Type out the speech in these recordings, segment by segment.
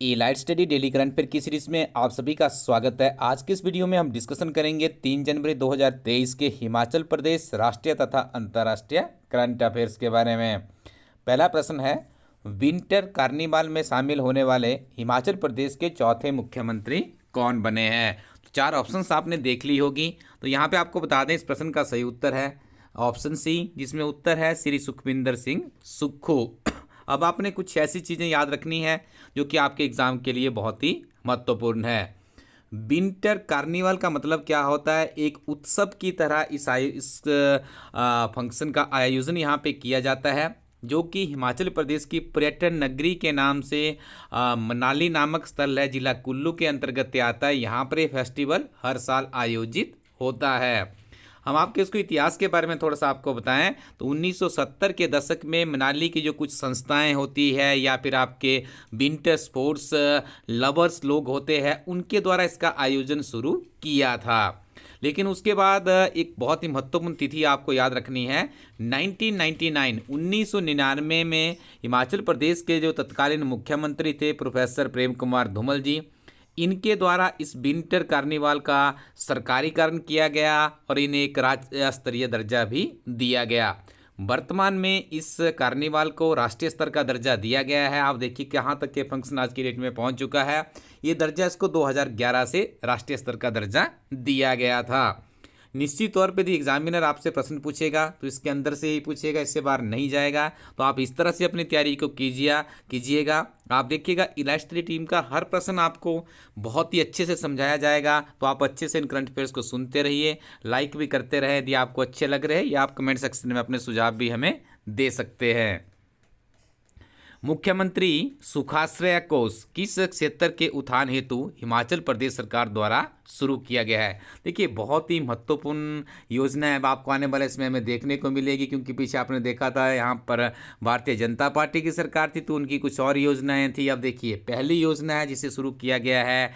Elite study daily current affair की series में आप सभी का स्वागत है। आज के इस वीडियो में हम डिस्कशन करेंगे 3 जनवरी 2023 के हिमाचल प्रदेश राष्ट्रीय तथा अंतर्राष्ट्रीय करंट अफेयर्स के बारे में। पहला प्रश्न है, विंटर कार्निवाल में शामिल होने वाले हिमाचल प्रदेश के चौथे मुख्यमंत्री कौन बने हैं। तो 4 ऑप्शंस आपने देख ली होगी। तो यहाँ पे आपको बता दें, इस प्रश्न का सही उत्तर है ऑप्शन सी, जिसमें उत्तर है श्री सुखविंदर सिंह सुक्खू। अब आपने कुछ ऐसी चीज़ें याद रखनी है जो कि आपके एग्ज़ाम के लिए बहुत ही महत्वपूर्ण है। विंटर कार्निवल का मतलब क्या होता है? एक उत्सव की तरह इस फंक्शन का आयोजन यहाँ पे किया जाता है, जो कि हिमाचल प्रदेश की पर्यटन नगरी के नाम से मनाली नामक स्थल है, जिला कुल्लू के अंतर्गत आता है। यहाँ पर ये फेस्टिवल हर साल आयोजित होता है। हम आपके इसको इतिहास के बारे में थोड़ा सा आपको बताएं तो 1970 के दशक में मनाली की जो कुछ संस्थाएं होती है या फिर आपके विंटर स्पोर्ट्स लवर्स लोग होते हैं, उनके द्वारा इसका आयोजन शुरू किया था। लेकिन उसके बाद एक बहुत ही महत्वपूर्ण तिथि आपको याद रखनी है, 1999 में हिमाचल प्रदेश के जो तत्कालीन मुख्यमंत्री थे प्रोफेसर प्रेम कुमार धूमल जी, इनके द्वारा इस विंटर कार्निवाल का सरकारीकरण किया गया और इन्हें एक राज्य स्तरीय दर्जा भी दिया गया। वर्तमान में इस कार्निवाल को राष्ट्रीय स्तर का दर्जा दिया गया है। आप देखिए कहाँ तक के फंक्शन आज की डेट में पहुंच चुका है। ये दर्जा इसको 2011 से राष्ट्रीय स्तर का दर्जा दिया गया था। निश्चित तौर पे यदि एग्जामिनर आपसे प्रश्न पूछेगा तो इसके अंदर से ही पूछेगा, इससे बाहर नहीं जाएगा। तो आप इस तरह से अपनी तैयारी को कीजिएगा। आप देखिएगा एलाइट स्टडी टीम का हर प्रश्न आपको बहुत ही अच्छे से समझाया जाएगा। तो आप अच्छे से इन करंट अफेयर्स को सुनते रहिए, लाइक भी करते रहे यदि आपको अच्छे लग रहे हैं, या आप कमेंट सेक्शन में अपने सुझाव भी हमें दे सकते हैं। मुख्यमंत्री सुखाश्रय कोष किस क्षेत्र के उत्थान हेतु हिमाचल प्रदेश सरकार द्वारा शुरू किया गया है? देखिए बहुत ही महत्वपूर्ण योजना है, अब आपको आने वाले समय में देखने को मिलेगी, क्योंकि पीछे आपने देखा था यहाँ पर भारतीय जनता पार्टी की सरकार थी तो उनकी कुछ और योजनाएं थी। अब देखिए पहली योजना है जिसे शुरू किया गया है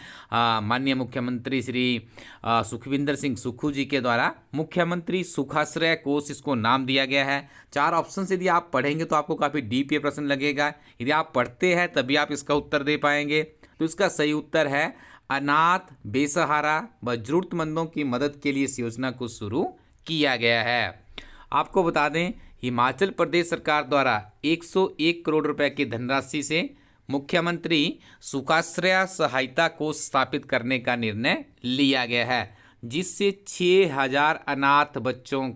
माननीय मुख्यमंत्री श्री सुखविंदर सिंह सुक्खू जी के द्वारा, मुख्यमंत्री सुखाश्रय कोष इसको नाम दिया गया है। 4 ऑप्शन यदि आप पढ़ेंगे तो आपको काफ़ी डीप ये प्रश्न लगेगा। यदि आप पढ़ते हैं तभी आप इसका उत्तर दे पाएंगे। तो इसका सही उत्तर है अनाथ, बेसहारा व जरूरतमंदों की मदद के लिए इस योजना को शुरू किया गया है। आपको बता दें, हिमाचल प्रदेश सरकार द्वारा 101 करोड़ रुपए की धनराशि से मुख्यमंत्री सुखाश्रय सहायता कोष स्थापित करने का निर्णय लिया गया है, जिससे 6,000 अनाथ बच्चों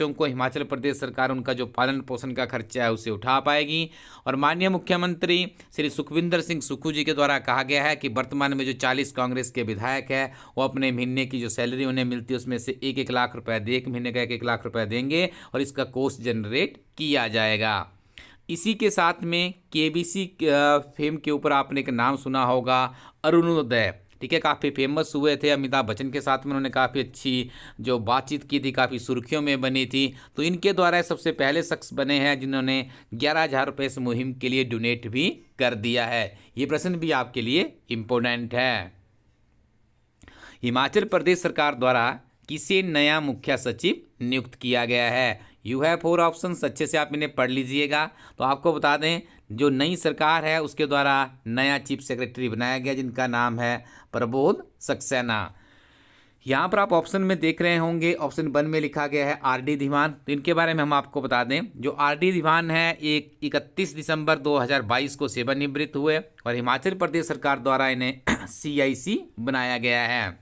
को हिमाचल प्रदेश सरकार उनका जो पालन पोषण का खर्चा है उसे उठा पाएगी। और माननीय मुख्यमंत्री श्री सुखविंदर सिंह सुक्खू जी के द्वारा कहा गया है कि वर्तमान में जो 40 कांग्रेस के विधायक हैं वो अपने महीने की जो सैलरी उन्हें मिलती है उसमें से 1-1 लाख रुपए एक महीने का 1-1 लाख रुपए देंगे और इसका कोष जनरेट किया जाएगा। इसी के साथ में केबीसी फेम के ऊपर आपने एक नाम सुना होगा, अरुणोदय, ठीक है, काफ़ी फेमस हुए थे। अमिताभ बच्चन के साथ में उन्होंने काफ़ी अच्छी जो बातचीत की थी, काफ़ी सुर्खियों में बनी थी। तो इनके द्वारा सबसे पहले शख्स बने हैं जिन्होंने 11,000 रुपये इस मुहिम के लिए डोनेट भी कर दिया है। ये प्रश्न भी आपके लिए इम्पोर्टेंट है। हिमाचल प्रदेश सरकार द्वारा किसे नया मुख्य सचिव नियुक्त किया गया है? यू हैव 4 ऑप्शन, अच्छे से आप इन्हें पढ़ लीजिएगा। तो आपको बता दें, जो नई सरकार है उसके द्वारा नया चीफ सेक्रेटरी बनाया गया, जिनका नाम है प्रबोध सक्सेना। यहाँ पर आप ऑप्शन में देख रहे होंगे, ऑप्शन 1 में लिखा गया है आर.डी. धीमान। तो इनके बारे में हम आपको बता दें, जो आर.डी. धीमान है एक 31 दिसंबर 2022 को सेवानिवृत्त हुए और हिमाचल प्रदेश सरकार द्वारा इन्हें CIC बनाया गया है।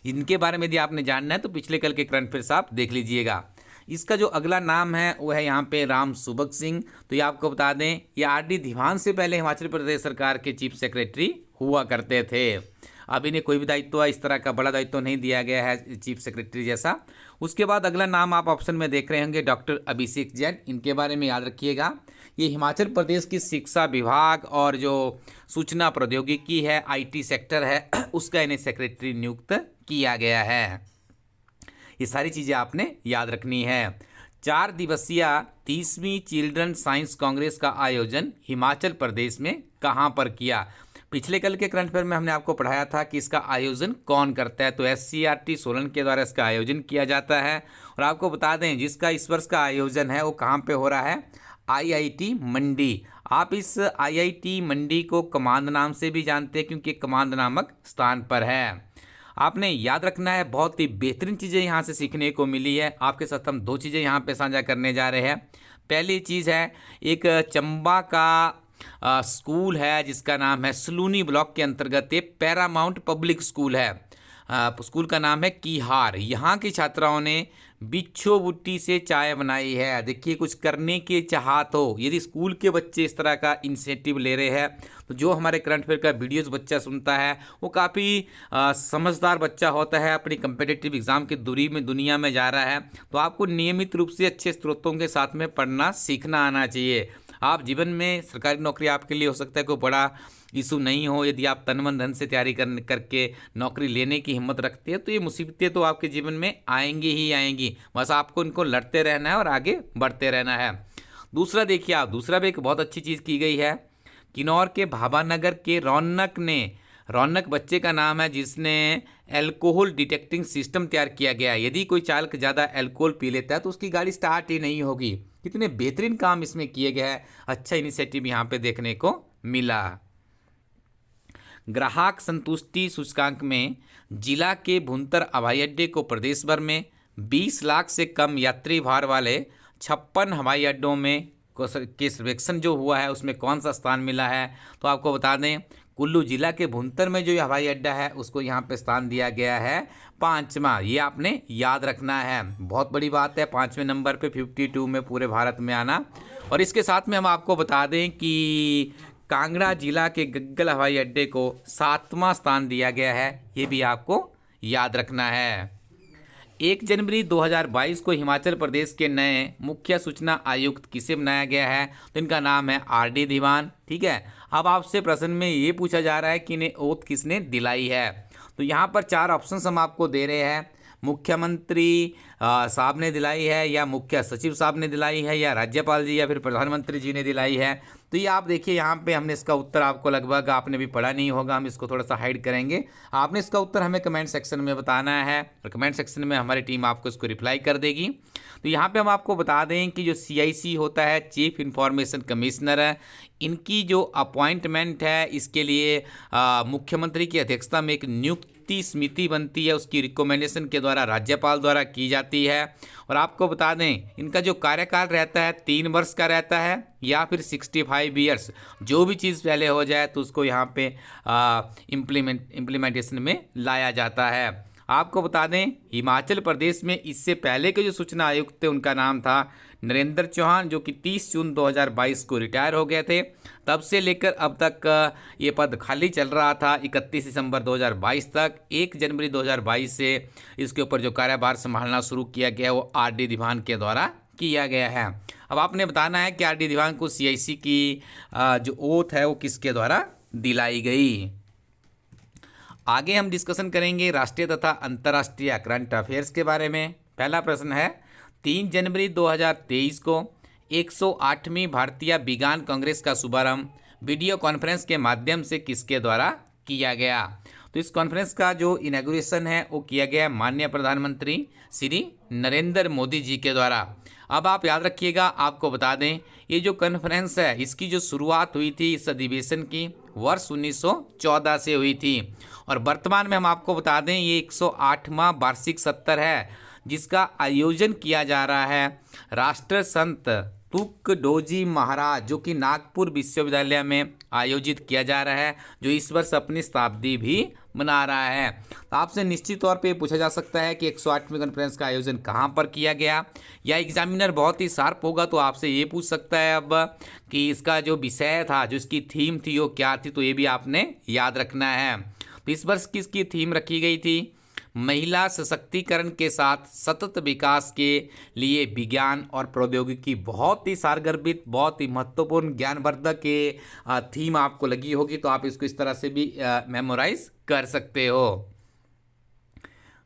इनके बारे में यदि आपने जानना है तो पिछले कल के करंट अफेयर्स आप देख लीजिएगा। इसका जो अगला नाम है वो है यहाँ पे राम सुभग सिंह। तो ये आपको बता दें, ये आर.डी. धीमान से पहले हिमाचल प्रदेश सरकार के चीफ सेक्रेटरी हुआ करते थे। अब इन्हें कोई भी दायित्व इस तरह का बड़ा दायित्व नहीं दिया गया है चीफ सेक्रेटरी जैसा। उसके बाद अगला नाम आप ऑप्शन में देख रहे होंगे डॉक्टर अभिषेक जैन। इनके बारे में याद रखिएगा, ये हिमाचल प्रदेश की शिक्षा विभाग और जो सूचना प्रौद्योगिकी है, IT सेक्टर है, उसका इन्हें सेक्रेटरी नियुक्त किया गया है। ये सारी चीज़ें आपने याद रखनी है। 4 दिवसीय 30वीं चिल्ड्रन साइंस कांग्रेस का आयोजन हिमाचल प्रदेश में कहाँ पर किया? पिछले कल के करंट अफेयर में हमने आपको पढ़ाया था कि इसका आयोजन कौन करता है। तो SCRT सोलन के द्वारा इसका आयोजन किया जाता है। और आपको बता दें, जिसका इस वर्ष का आयोजन है वो कहाँ पे हो रहा है? आईआईटी मंडी। आप इस आईआईटी मंडी को कमांद नाम से भी जानते हैं क्योंकि कमांद नामक स्थान पर है। आपने याद रखना है, बहुत ही बेहतरीन चीज़ें यहाँ से सीखने को मिली है। आपके साथ हम दो चीज़ें यहाँ पे साझा करने जा रहे हैं। पहली चीज़ है, एक चंबा का स्कूल है जिसका नाम है सलूनी ब्लॉक के अंतर्गत ये पैरामाउंट पब्लिक स्कूल है। स्कूल का नाम है कीहार। यहाँ की छात्राओं ने बिच्छो बुट्टी से चाय बनाई है। देखिए, कुछ करने की चाहत हो, यदि स्कूल के बच्चे इस तरह का इनिशिएटिव ले रहे हैं तो जो हमारे करंट अफेयर का वीडियोस बच्चा सुनता है वो काफ़ी समझदार बच्चा होता है, अपनी कम्पिटिटिव एग्जाम की दुनिया में जा रहा है। तो आपको नियमित रूप से अच्छे स्रोतों के साथ में पढ़ना सीखना आना चाहिए। आप जीवन में सरकारी नौकरी आपके लिए हो सकता है कोई बड़ा इशू नहीं हो, यदि आप तन मन धन से तैयारी करके नौकरी लेने की हिम्मत रखते हैं तो ये मुसीबतें तो आपके जीवन में आएंगी ही आएंगी। बस आपको इनको लड़ते रहना है और आगे बढ़ते रहना है। दूसरा देखिए, आप दूसरा भी एक बहुत अच्छी चीज़ की गई है। किन्नौर के भाभानगर के रौनक बच्चे का नाम है जिसने एल्कोहल डिटेक्टिंग सिस्टम तैयार किया गया है। यदि कोई चालक ज़्यादा एल्कोहल पी लेता है तो उसकी गाड़ी स्टार्ट ही नहीं होगी। कितने बेहतरीन काम इसमें किए गए हैं। अच्छा इनिशिएटिव यहाँ पे देखने को मिला। ग्राहक संतुष्टि सूचकांक में जिला के भुंतर हवाई अड्डे को प्रदेश भर में 20 लाख से कम यात्री भार वाले 56 हवाई अड्डों में के सर्वेक्षण जो हुआ है उसमें कौन सा स्थान मिला है। तो आपको बता दें, कुल्लू जिला के भुंतर में जो हवाई अड्डा है उसको यहाँ पे स्थान दिया गया है 5वां। ये आपने याद रखना है, बहुत बड़ी बात है 5वें नंबर पे 52 में पूरे भारत में आना। और इसके साथ में हम आपको बता दें कि कांगड़ा जिला के गग्गल हवाई अड्डे को 7वां स्थान दिया गया है, ये भी आपको याद रखना है। 1 जनवरी 2022 को हिमाचल प्रदेश के नए मुख्य सूचना आयुक्त किसे बनाया गया है? तो इनका नाम है आर.डी. धीमान। ठीक है, अब आपसे प्रश्न में ये पूछा जा रहा है कि इन्हें ओथ किसने दिलाई है। तो यहाँ पर 4 ऑप्शंस हम आपको दे रहे हैं। मुख्यमंत्री साहब ने दिलाई है, या मुख्य सचिव साहब ने दिलाई है, या राज्यपाल जी या फिर प्रधानमंत्री जी ने दिलाई है। तो ये आप देखिए, यहाँ पे हमने इसका उत्तर आपको लगभग आपने भी पढ़ा नहीं होगा, हम इसको थोड़ा सा हाइड करेंगे। आपने इसका उत्तर हमें कमेंट सेक्शन में बताना है और कमेंट सेक्शन में हमारी टीम आपको इसको रिप्लाई कर देगी। तो यहाँ पे हम आपको बता दें कि जो CIC होता है, चीफ इंफॉर्मेशन कमिश्नर है, इनकी जो अपॉइंटमेंट है इसके लिए मुख्यमंत्री की अध्यक्षता में एक नियुक्ति समिति बनती है, उसकी रिकमेंडेशन के द्वारा राज्यपाल द्वारा की जाती है। और आपको बता दें, इनका जो कार्यकाल रहता है 3 वर्ष का रहता है या फिर 65 ईयर्स, जो भी चीज़ पहले हो जाए तो उसको यहाँ पे इम्प्लीमेंटेशन में लाया जाता है। आपको बता दें, हिमाचल प्रदेश में इससे पहले के जो सूचना आयुक्त थे उनका नाम था नरेंद्र चौहान, जो कि 30 जून 2022 को रिटायर हो गए थे। तब से लेकर अब तक ये पद खाली चल रहा था 31 दिसंबर 2022 तक। 1 जनवरी 2022 से इसके ऊपर जो कार्यभार संभालना शुरू किया गया वो आर.डी. धीमान के द्वारा किया गया है। अब आपने बताना है कि आर.डी. धीमान को CIC की जो ओथ है वो किसके द्वारा दिलाई गई। आगे हम डिस्कशन करेंगे राष्ट्रीय तथा अंतर्राष्ट्रीय करंट अफेयर्स के बारे में। पहला प्रश्न है, 3 जनवरी 2023 को 108वीं भारतीय विज्ञान कांग्रेस का शुभारंभ वीडियो कॉन्फ्रेंस के माध्यम से किसके द्वारा किया गया? तो इस कॉन्फ्रेंस का जो इनॉग्रेशन है वो किया गया माननीय प्रधानमंत्री श्री नरेंद्र मोदी जी के द्वारा। अब आप याद रखिएगा, आपको बता दें, ये जो कॉन्फ्रेंस है इसकी जो शुरुआत हुई थी इस अधिवेशन की वर्ष 1914 से हुई थी और वर्तमान में हम आपको बता दें ये 108वां वार्षिक सत्र है जिसका आयोजन किया जा रहा है राष्ट्र संत तुकडोजी महाराज, जो कि नागपुर विश्वविद्यालय में आयोजित किया जा रहा है, जो इस वर्ष अपनी शताब्दी भी मना रहा है। तो आपसे निश्चित तौर पे पूछा जा सकता है कि 108वीं कॉन्फ्रेंस का आयोजन कहाँ पर किया गया, या एग्जामिनर बहुत ही शार्प होगा तो आपसे ये पूछ सकता है अब कि इसका जो विषय था, जो इसकी थीम थी वो क्या थी, तो ये भी आपने याद रखना है। तो इस वर्ष किसकी थीम रखी गई थी? महिला सशक्तिकरण के साथ सतत विकास के लिए विज्ञान और प्रौद्योगिकी। बहुत ही सारगर्भित, बहुत ही महत्वपूर्ण ज्ञानवर्धक के थीम आपको लगी होगी, तो आप इसको इस तरह से भी मेमोराइज कर सकते हो।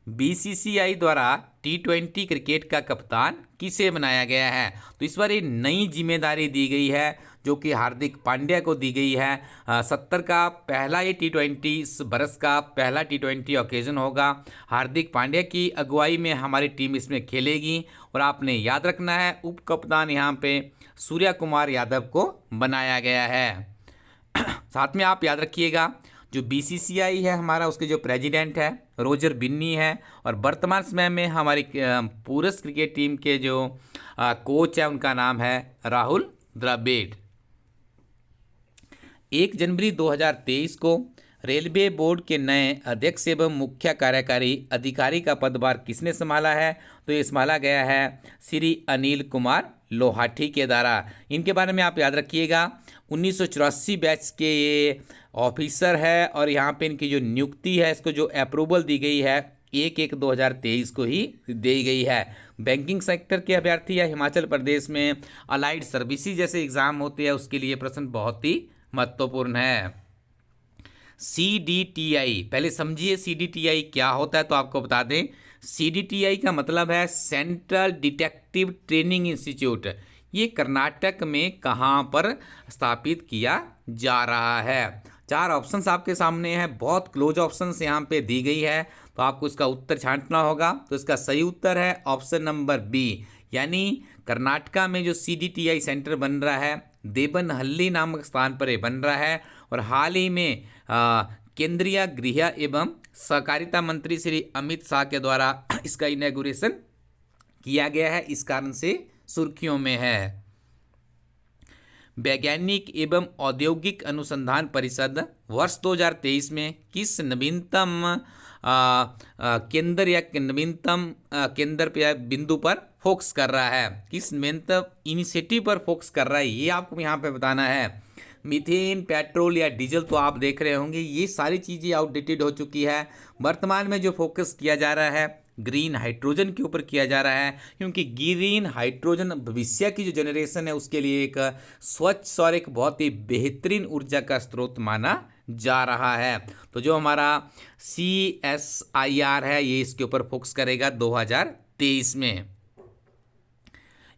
BCCI द्वारा T20 क्रिकेट का कप्तान किसे बनाया गया है? तो इस बार ये नई जिम्मेदारी दी गई है जो कि हार्दिक पांड्या को दी गई है। 70 का पहला ये T20 इस बरस का पहला T20 ओकेजन होगा। हार्दिक पांड्या की अगुवाई में हमारी टीम इसमें खेलेगी और आपने याद रखना है उप कप्तान यहाँ पे सूर्या कुमार यादव को बनाया गया है। साथ में आप याद रखिएगा जो BCCI है हमारा, उसके जो प्रेसिडेंट है रोजर बिन्नी है, और वर्तमान समय में हमारी पुरुष क्रिकेट टीम के जो कोच है उनका नाम है राहुल द्रविड़। 1 जनवरी 2023 को रेलवे बोर्ड के नए अध्यक्ष एवं मुख्य कार्यकारी अधिकारी का पदभार किसने संभाला है? तो ये संभाला गया है श्री अनिल कुमार लोहाटी के द्वारा। इनके बारे में आप याद रखिएगा 1984 बैच के ये ऑफिसर है और यहाँ पे इनकी जो नियुक्ति है, इसको जो अप्रूवल दी गई है 1/1/2023 को ही दी गई है। बैंकिंग सेक्टर के अभ्यर्थी या हिमाचल प्रदेश में अलाइड सर्विसेज जैसे एग्जाम होते हैं उसके लिए प्रश्न बहुत ही महत्वपूर्ण है। CDTI, पहले समझिए CDTI क्या होता है तो आपको बता दें। CDTI का मतलब है सेंट्रल डिटेक्टिव ट्रेनिंग इंस्टीट्यूट। ये कर्नाटक में कहाँ पर स्थापित किया जा रहा है? 4 ऑप्शंस आपके सामने हैं, बहुत क्लोज ऑप्शंस यहाँ पे दी गई है, तो आपको इसका उत्तर छांटना होगा। तो इसका सही उत्तर है ऑप्शन नंबर बी, यानी कर्नाटका में जो CDTI सेंटर बन रहा है देवनहल्ली नामक स्थान पर ये बन रहा है, और हाल ही में केंद्रीय गृह एवं सहकारिता मंत्री श्री अमित शाह के द्वारा इसका इनॉग्रेशन किया गया है, इस कारण से सुर्खियों में है। वैज्ञानिक एवं औद्योगिक अनुसंधान परिषद वर्ष 2023 में किस नवीनतम केंद्र या नवीनतम केंद्र पे बिंदु पर फोकस कर रहा है? किस नवीनतम इनिशिएटिव पर फोकस कर रहा है ये आपको यहाँ पे बताना है। मीथेन, पेट्रोल या डीजल तो आप देख रहे होंगे ये सारी चीज़ें आउटडेटेड हो चुकी है। वर्तमान में जो फोकस किया जा रहा है ग्रीन हाइड्रोजन के ऊपर किया जा रहा है, क्योंकि ग्रीन हाइड्रोजन भविष्य की जो जनरेशन है उसके लिए एक स्वच्छ और एक बहुत ही बेहतरीन ऊर्जा का स्रोत माना जा रहा है। तो जो हमारा CSIR है ये इसके ऊपर फोकस करेगा 2023 में।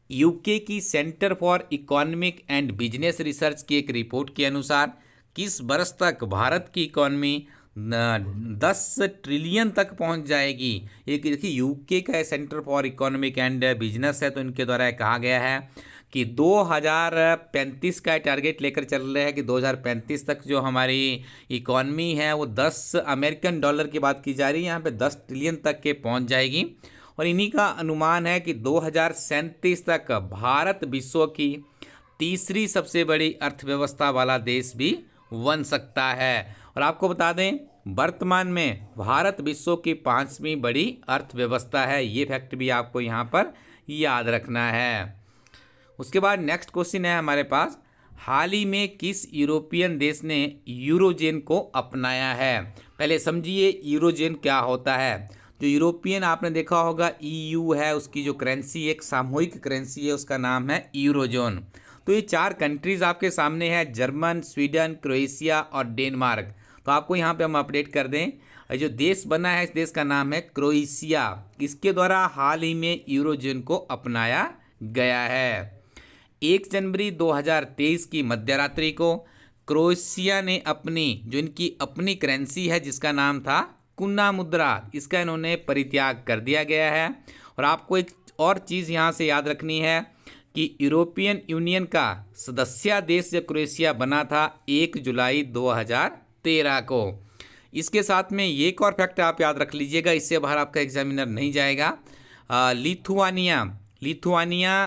यूके की centre for economic and business research की एक रिपोर्ट के अनुसार किस वर्ष तक भारत की इकॉनमी 10 ट्रिलियन तक पहुंच जाएगी? ये देखिए यूके का centre for economic and business है, तो इनके द्वारा कहा गया है कि 2035 का टारगेट लेकर चल रहे हैं कि 2035 तक जो हमारी इकॉनमी है वो 10 अमेरिकन डॉलर की बात की जा रही है, यहाँ पे 10 ट्रिलियन तक के पहुंच जाएगी। और इन्हीं का अनुमान है कि 2037 तक भारत विश्व की तीसरी सबसे बड़ी अर्थव्यवस्था वाला देश भी बन सकता है। और आपको बता दें वर्तमान में भारत विश्व की 5वीं बड़ी अर्थव्यवस्था है, ये फैक्ट भी आपको यहाँ पर याद रखना है। उसके बाद नेक्स्ट क्वेश्चन है हमारे पास, हाल ही में किस यूरोपियन देश ने यूरोजेन को अपनाया है? पहले समझिए यूरोजेन क्या होता है। जो यूरोपियन आपने देखा होगा EU है, उसकी जो करेंसी एक सामूहिक करेंसी है उसका नाम है यूरोजोन। तो ये 4 कंट्रीज आपके सामने है, जर्मन, स्वीडन, क्रोएशिया और डेनमार्क। तो आपको यहाँ पे हम अपडेट कर दें, जो देश बना है इस देश का नाम है क्रोएशिया। इसके द्वारा हाल ही में यूरोजोन को अपनाया गया है। 1 जनवरी 2023 की मध्यरात्रि को क्रोएशिया ने अपनी जो इनकी अपनी करेंसी है जिसका नाम था कुन्ना मुद्रा, इसका इन्होंने परित्याग कर दिया गया है। और आपको एक और चीज़ यहाँ से याद रखनी है कि यूरोपियन यूनियन का सदस्य देश जब क्रोएशिया बना था 1 जुलाई 2013 को। इसके साथ में ये एक और फैक्ट आप याद रख लीजिएगा, इससे बाहर आपका एग्जामिनर नहीं जाएगा। लिथुआनिया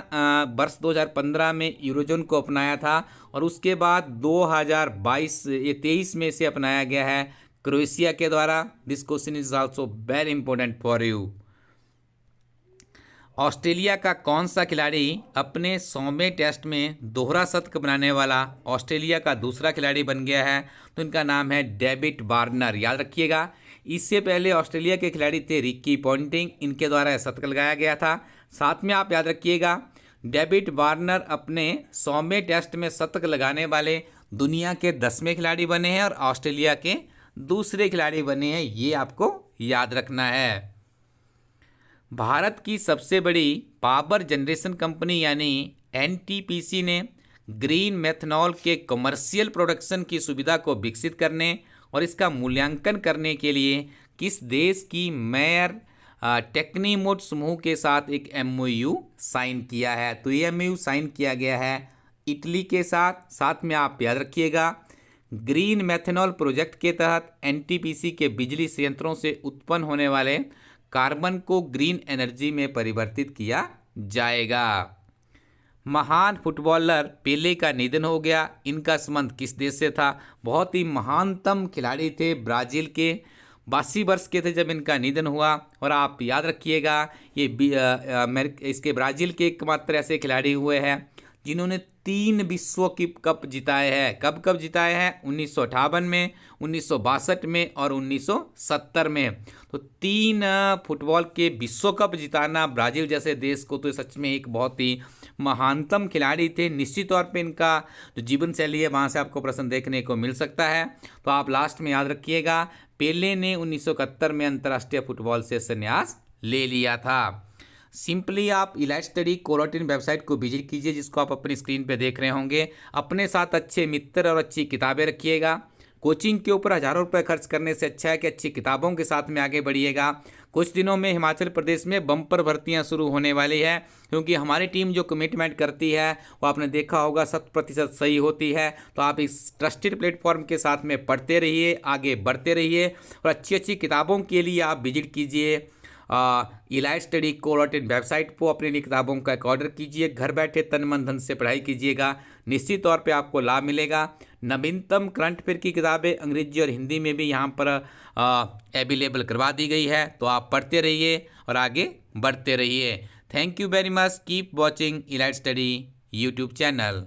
वर्ष 2015 में यूरोजोन को अपनाया था और उसके बाद 2023 में इसे अपनाया गया है क्रोएशिया के द्वारा। This question is also very important for you. Australia का कौन सा खिलाड़ी अपने 100वें टेस्ट में दोहरा शतक बनाने वाला ऑस्ट्रेलिया का दूसरा खिलाड़ी बन गया है? तो इनका नाम है डेविड वार्नर, याद रखिएगा। इससे पहले ऑस्ट्रेलिया के खिलाड़ी थे रिकी पॉन्टिंग, इनके द्वारा शतक लगाया गया था। साथ में आप याद रखिएगा डेविड वार्नर अपने 100वें टेस्ट में शतक लगाने वाले दुनिया के 10वें खिलाड़ी बने हैं और ऑस्ट्रेलिया के दूसरे खिलाड़ी बने हैं, ये आपको याद रखना है। भारत की सबसे बड़ी पावर जनरेशन कंपनी यानी NTPC ने ग्रीन मेथनॉल के कमर्शियल प्रोडक्शन की सुविधा को विकसित करने और इसका मूल्यांकन करने के लिए किस देश की मेयर टेक्नीमोड समूह के साथ एक MOU साइन किया है? तो ये MOU साइन किया गया है इटली के साथ। साथ में आप याद रखिएगा, ग्रीन मेथनॉल प्रोजेक्ट के तहत NTPC के बिजली संयंत्रों से उत्पन्न होने वाले कार्बन को ग्रीन एनर्जी में परिवर्तित किया जाएगा। महान फुटबॉलर पेले का निधन हो गया। इनका संबंध किस देश से था? बहुत ही महानतम खिलाड़ी थे, ब्राज़ील के। 82 वर्ष के थे जब इनका निधन हुआ। और आप याद रखिएगा, ये इसके ब्राज़ील के एकमात्र ऐसे खिलाड़ी हुए हैं जिन्होंने 3 विश्व कप जिताए हैं। कब कब जिताए हैं? 1958 में, 1962 में और 1970 में। तो 3 फुटबॉल के विश्व कप जिताना ब्राज़ील जैसे देश को तो सच में एक बहुत ही महानतम खिलाड़ी थे। निश्चित तौर पे इनका जो जीवन शैली है वहाँ से आपको प्रश्न देखने को मिल सकता है। तो आप लास्ट में याद रखिएगा, पेले ने 1971 में अंतर्राष्ट्रीय फुटबॉल से संन्यास ले लिया था। सिंपली आप इलाइट स्टडी कोरोटिन वेबसाइट को विजिट कीजिए, जिसको आप अपनी स्क्रीन पे देख रहे होंगे। अपने साथ अच्छे मित्र और अच्छी किताबें रखिएगा। कोचिंग के ऊपर हज़ारों रुपए खर्च करने से अच्छा है कि अच्छी किताबों के साथ में आगे बढ़िएगा। कुछ दिनों में हिमाचल प्रदेश में बम्पर भर्तियां शुरू होने वाली है, क्योंकि हमारी टीम जो कमिटमेंट करती है वो आपने देखा होगा 100% सही होती है। तो आप इस ट्रस्टेड प्लेटफॉर्म के साथ में पढ़ते रहिए, आगे बढ़ते रहिए और अच्छी अच्छी किताबों के लिए आप विजिट कीजिए इलाइट स्टडी कोरोटिन वेबसाइट को। अपनी लिए किताबों का एक ऑर्डर कीजिए, घर बैठे तन मन धन से पढ़ाई कीजिएगा, निश्चित तौर पे आपको लाभ मिलेगा। नवीनतम करंट अफेयर की किताबें अंग्रेजी और हिंदी में भी यहाँ पर अवेलेबल करवा दी गई है। तो आप पढ़ते रहिए और आगे बढ़ते रहिए। Thank you very much. Keep watching elite study YouTube channel.